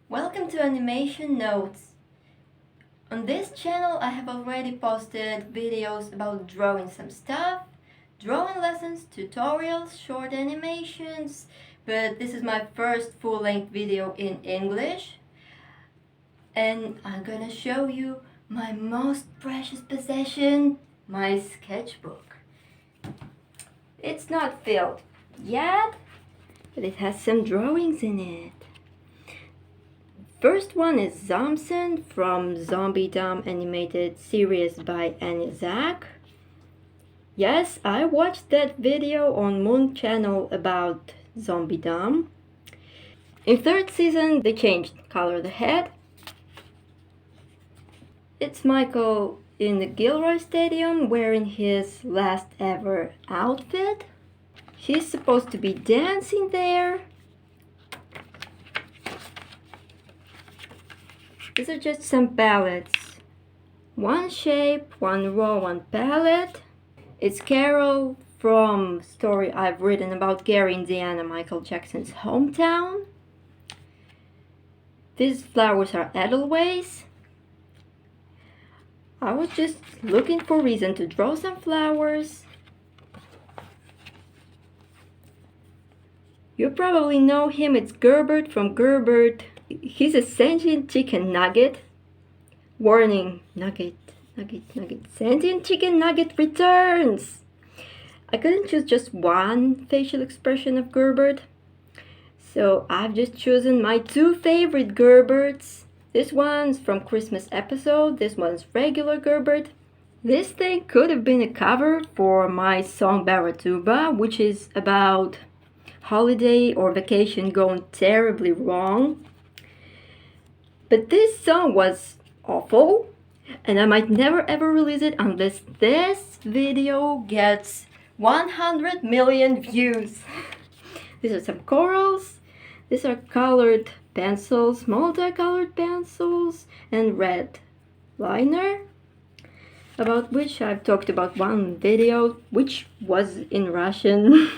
Welcome to Animation Notes. On this channel I have already posted videos about drawing some stuff, drawing lessons, tutorials, short animations, but this is my first full-length video in English. And I'm gonna show you my most precious possession, my sketchbook. It's not filled yet, but it has some drawings in it. First one is Zomson from Zombie Dom animated series by Zach. Yes, I watched that video on Moon channel about Zombie Dom. In third season they changed color of the head. It's Michael in the Gilroy Stadium wearing his last ever outfit. He's supposed to be dancing there. These are just some palettes. One shape, one row, one palette. It's Carol from story I've written about Gary, Indiana, Michael Jackson's hometown. These flowers are Edelweiss. I was just looking for reason to draw some flowers. You probably know him, it's Gerbert from Gerbert. He's a sentient chicken nugget. Warning, nugget. Sentient chicken nugget returns! I couldn't choose just one facial expression of Gerbert, so I've just chosen my two favorite Gerberts. This one's from Christmas episode, this one's regular Gerbert. This thing could have been a cover for my song Baratuba, which is about holiday or vacation gone terribly wrong. But this song was awful, and I might never ever release it unless this video gets 100 million views. These are some corals. These are colored pencils, multicolored pencils, and red liner, about which I've talked about one video, which was in Russian.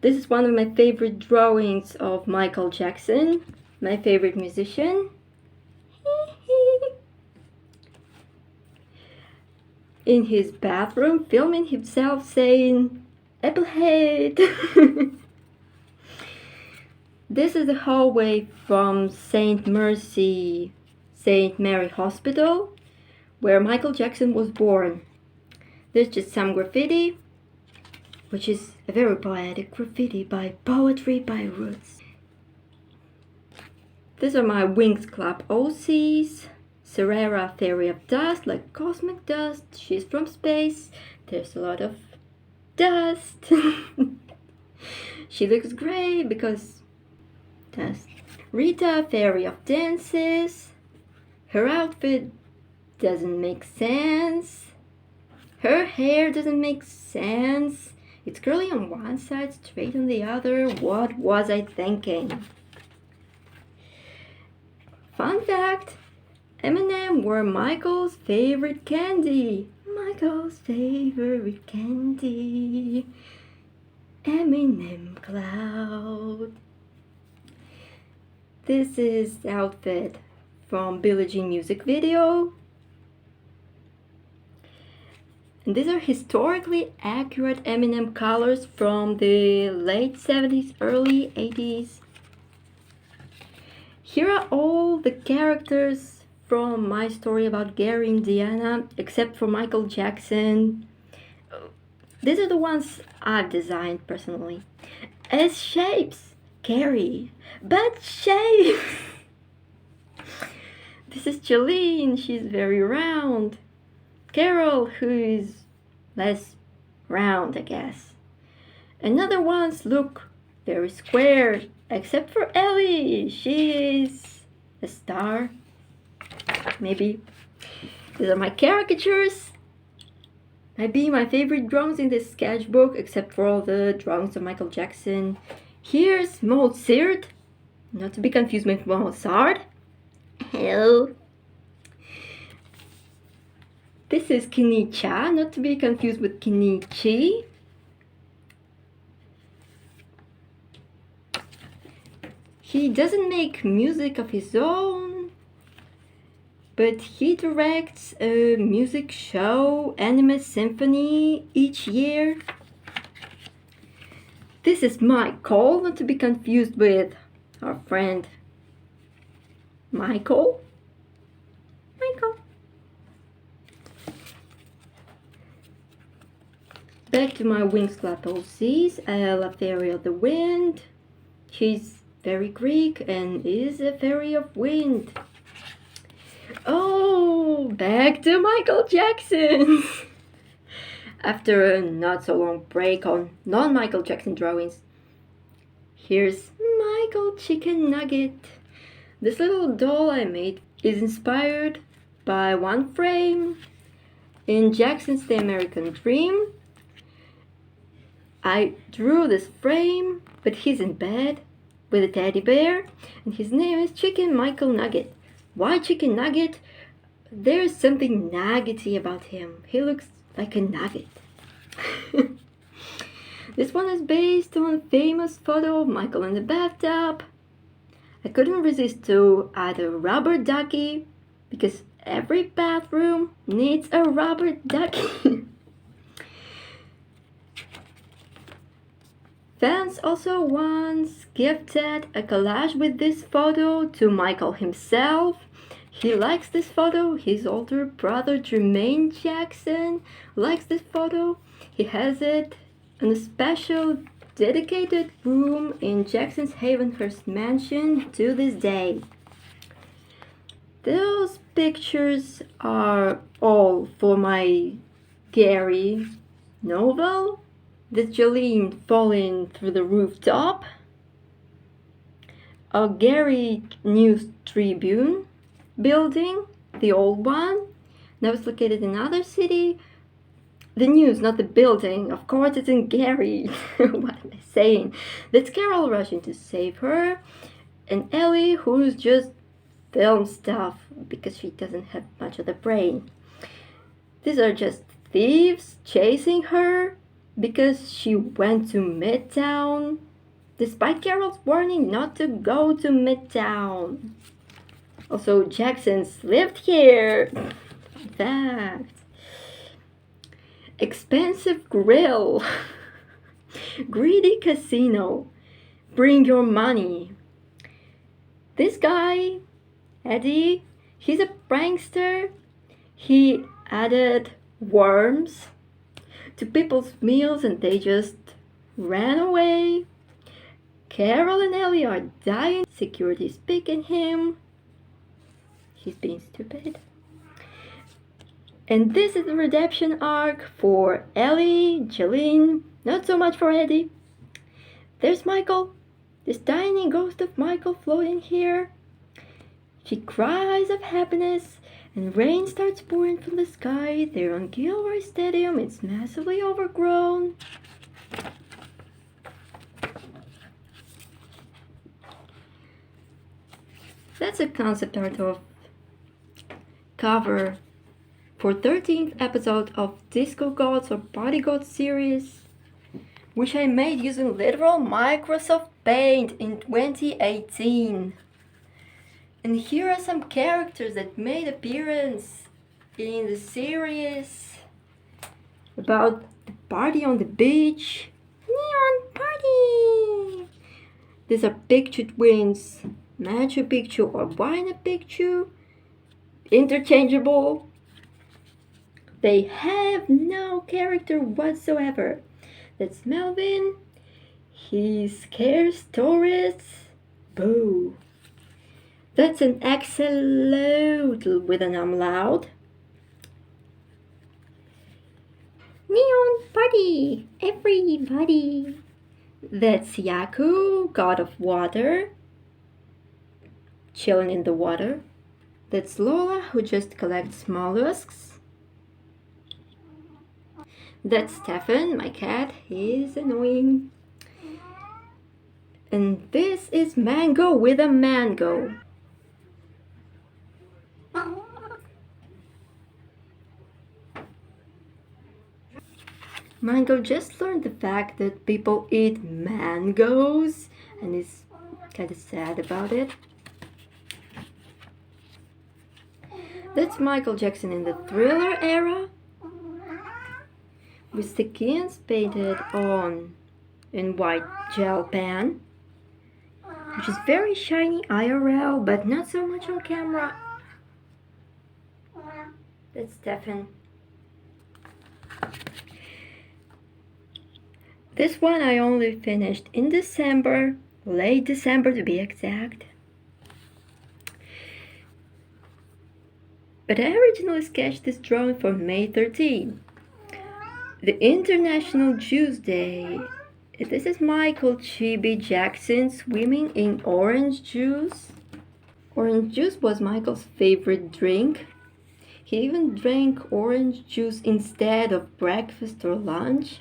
This is one of my favorite drawings of Michael Jackson, my favorite musician. In his bathroom, filming himself saying, "Applehead." This is the hallway from St. Mary Hospital, where Michael Jackson was born. There's just some graffiti, which is a very poetic graffiti by Poetry by Roots. These are my Wings Club OCs. Serera, Fairy of Dust, like cosmic dust. She's from space. There's a lot of dust. She looks great because dust. Rita, Fairy of Dances. Her outfit doesn't make sense. Her hair doesn't make sense. It's curly on one side, straight on the other. What was I thinking? Fun fact, M&M were Michael's favorite candy. Michael's favorite candy. M&M Cloud. This is the outfit from Billie Jean music video. And these are historically accurate M&M colors from the late 70s, early 80s. Here are all the characters from my story about Gary, Indiana, except for Michael Jackson. These are the ones I've designed personally. As shapes, Gary, but shapes! This is Jolene, she's very round. Carol, who is less round, I guess. And other ones look very square, except for Ellie. She is a star, maybe. These are my caricatures. Maybe my favorite drawings in this sketchbook, except for all the drawings of Michael Jackson. Here's Mozart, not to be confused with Mozart. Hello. This is Kinicha, not to be confused with Kinichi. He doesn't make music of his own, but he directs a music show, anime symphony, each year. This is Michael, not to be confused with our friend Michael. Back to my Wings Club OCs. I love Fairy of the Wind. She's very Greek and is a fairy of wind. Oh, back to Michael Jackson. After a not so long break on non-Michael Jackson drawings, here's Michael Chicken Nugget. This little doll I made is inspired by one frame in Jackson's The American Dream. I drew this frame, but he's in bed with a teddy bear, and his name is Chicken Michael Nugget. Why Chicken Nugget? There's something nuggety about him. He looks like a nugget. This one is based on a famous photo of Michael in the bathtub. I couldn't resist to add a rubber ducky, because every bathroom needs a rubber ducky. Fans also once gifted a collage with this photo to Michael himself. He likes this photo. His older brother Jermaine Jackson likes this photo. He has it in a special dedicated room in Jackson's Havenhurst mansion to this day. Those pictures are all for my Gary novel. The Jolene falling through the rooftop, a Gary News Tribune building, the old one. Now it's located in another city. The news, not the building. Of course, it's in Gary. What am I saying? That's Carol rushing to save her, and Ellie, who's just film stuff because she doesn't have much of the brain. These are just thieves chasing her because she went to Midtown, despite Carol's warning not to go to Midtown. Also, Jackson's lived here. Fact. Expensive grill. Greedy casino. Bring your money. This guy, Eddie, he's a prankster. He added worms to people's meals and they just ran away. Carol and Ellie are dying. Security's picking him. He's being stupid. And this is the redemption arc for Ellie, Jolene, not so much for Eddie. There's Michael, this tiny ghost of Michael floating here. She cries of happiness and rain starts pouring from the sky. They're on Gilroy Stadium. It's massively overgrown. That's a concept art of cover for 13th episode of Disco Gods or Party Gods series, which I made using literal Microsoft Paint in 2018. And here are some characters that made appearance in the series about the party on the beach. Neon party! These are Picchu twins, Machu Picchu or Huayna Picchu, interchangeable. They have no character whatsoever. That's Melvin. He scares tourists. Boo. That's an axolotl with an umlaut. Neon party, everybody. That's Yaku, god of water, chilling in the water. That's Lola, who just collects mollusks. That's Stefan, my cat. He's annoying. And this is Mango with a mango. Michael just learned the fact that people eat mangoes and is kind of sad about it. That's Michael Jackson in the Thriller era, with the skins painted on in white gel pan, which is very shiny IRL, but not so much on camera. That's Stefan. This one I only finished in December, late December to be exact. But I originally sketched this drawing for May 13, the International Juice Day. This is Michael Chibi Jackson swimming in orange juice. Orange juice was Michael's favorite drink. He even drank orange juice instead of breakfast or lunch.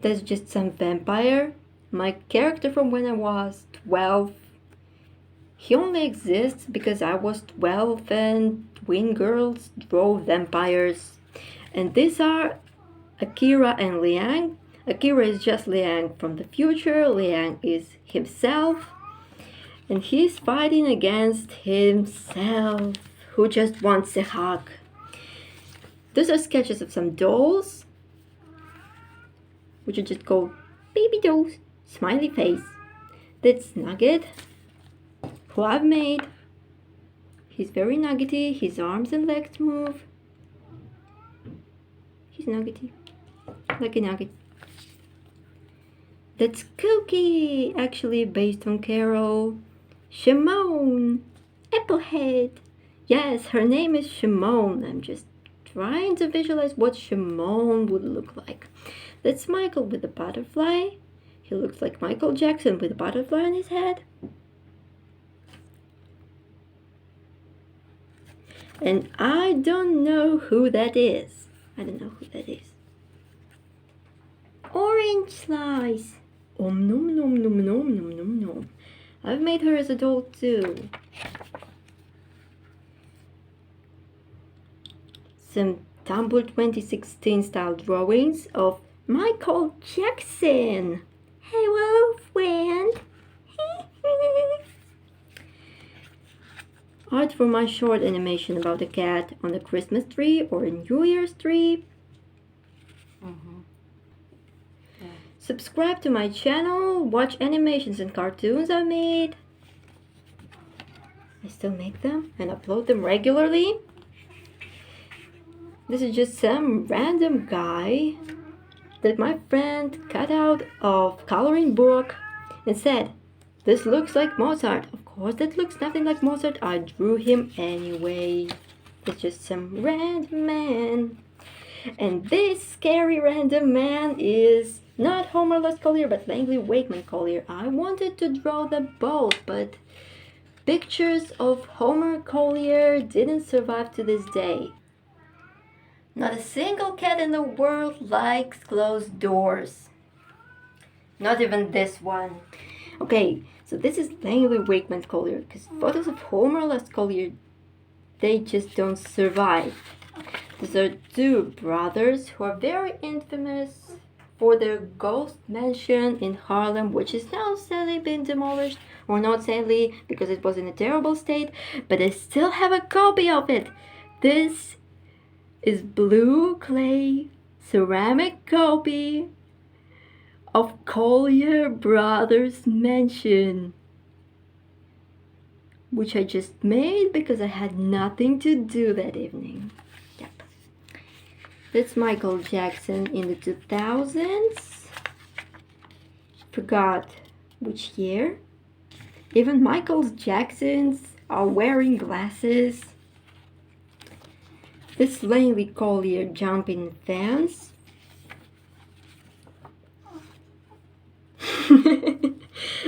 That's just some vampire. My character from when I was 12. He only exists because I was 12 and twin girls drove vampires. And these are Akira and Liang. Akira is just Liang from the future. Liang is himself. And he's fighting against himself, who just wants a hug. Those are sketches of some dolls, which are just called baby dolls, smiley face. That's Nugget, who I've made. He's very nuggety, his arms and legs move. He's nuggety, like a nugget. That's Cookie, actually based on Carol. Shimon, Applehead. Yes, her name is Shimon. I'm just trying to visualize what Shimon would look like. That's Michael with a butterfly. He looks like Michael Jackson with a butterfly on his head. And I don't know who that is. I don't know who that is. Orange slice. Om nom nom nom nom nom nom nom. I've made her as a doll too. Some Tumblr 2016 style drawings of Michael Jackson. Hello, friend. Art for my short animation about a cat on a Christmas tree or a New Year's tree. Subscribe to my channel, watch animations and cartoons I made. I still make them and upload them regularly. This is just some random guy that my friend cut out of coloring book and said, "This looks like Mozart." Of course, that looks nothing like Mozart. I drew him anyway. It's just some random man. And this scary random man is not Homer Lost Collier, but Langley Wakeman Collier. I wanted to draw them both, but pictures of Homer Collier didn't survive to this day. Not a single cat in the world likes closed doors. Not even this one. Okay, so this is Langley Wakeman Collier, because photos of Homer Lost Collier, they just don't survive. These are two brothers who are very infamous for their ghost mansion in Harlem, which is now sadly been demolished, or not sadly because it was in a terrible state, but I still have a copy of it. This is blue clay ceramic copy of Collier Brothers Mansion, which I just made because I had nothing to do that evening. Yep. That's Michael Jackson in the 2000s. Forgot which year. Even Michael Jacksons are wearing glasses. This Langley Collier jumping fence.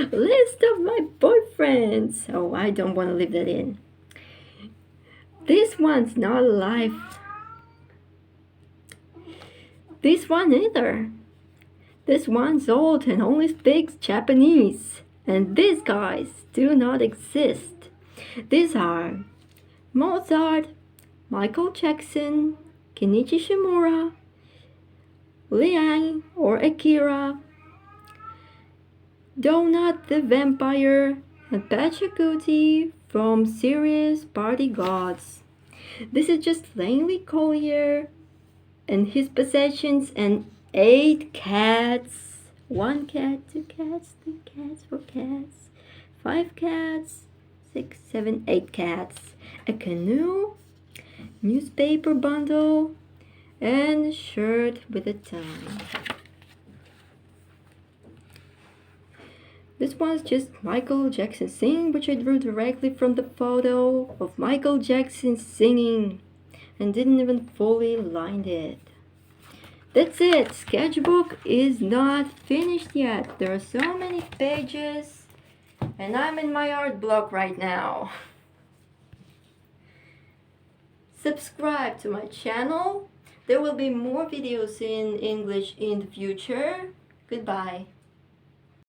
List of my boyfriends. Oh, I don't want to leave that in. This one's not alive. This one either. This one's old and only speaks Japanese. And these guys do not exist. These are Mozart, Michael Jackson, Kenichi Shimura, Liang or Akira, Donut the Vampire, and Pachacuti from Serious Party Gods. This is just Langley Collier and his possessions and 8 cats. 1 cat, 2 cats, 3 cats, 4 cats, 5 cats, 6, 7, 8 cats. A canoe, newspaper bundle, and a shirt with a tie. This one's just Michael Jackson singing, which I drew directly from the photo of Michael Jackson singing and didn't even fully line it. That's it. Sketchbook is not finished yet. There are so many pages and I'm in my art block right now. Subscribe to my channel. There will be more videos in English in the future. Goodbye.